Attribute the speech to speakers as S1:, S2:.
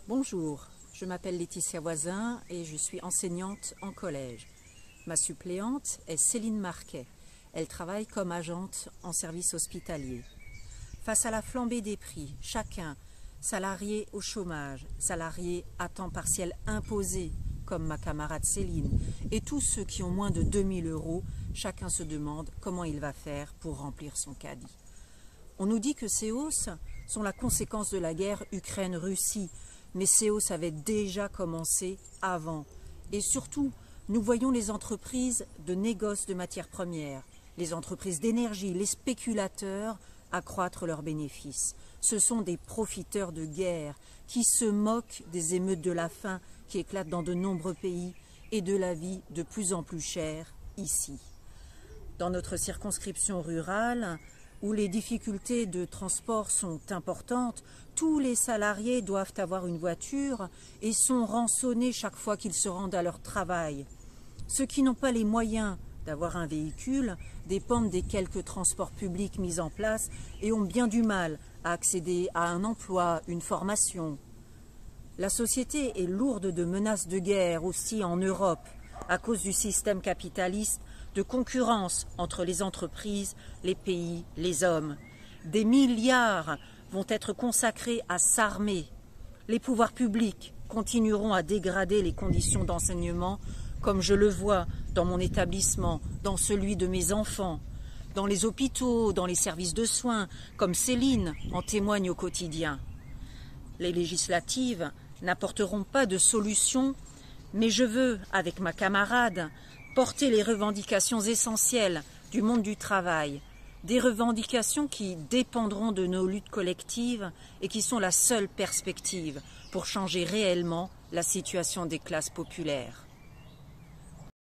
S1: Bonjour, je m'appelle Laetitia Voisin et je suis enseignante en collège. Ma suppléante est Céline Marquet. Elle travaille comme agente en service hospitalier. Face à la flambée des prix, chacun, salarié au chômage, salarié à temps partiel imposé, comme ma camarade Céline, et tous ceux qui ont moins de 2000 €, chacun se demande comment il va faire pour remplir son caddie. On nous dit que ces hausses sont la conséquence de la guerre Ukraine-Russie, mais ces hausses avaient déjà commencé avant. Et surtout, nous voyons les entreprises de négoce de matières premières, les entreprises d'énergie, les spéculateurs accroître leurs bénéfices. Ce sont des profiteurs de guerre qui se moquent des émeutes de la faim qui éclatent dans de nombreux pays et de la vie de plus en plus chère ici. Dans notre circonscription rurale, où les difficultés de transport sont importantes, tous les salariés doivent avoir une voiture et sont rançonnés chaque fois qu'ils se rendent à leur travail. Ceux qui n'ont pas les moyens d'avoir un véhicule dépendent des quelques transports publics mis en place et ont bien du mal à accéder à un emploi, une formation. La société est lourde de menaces de guerre aussi en Europe à cause du système capitaliste de concurrence entre les entreprises, les pays, les hommes. Des milliards vont être consacrés à s'armer. Les pouvoirs publics continueront à dégrader les conditions d'enseignement, comme je le vois dans mon établissement, dans celui de mes enfants, dans les hôpitaux, dans les services de soins, comme Céline en témoigne au quotidien. Les législatives n'apporteront pas de solution, mais je veux, avec ma camarade, porter les revendications essentielles du monde du travail, des revendications qui dépendront de nos luttes collectives et qui sont la seule perspective pour changer réellement la situation des classes populaires.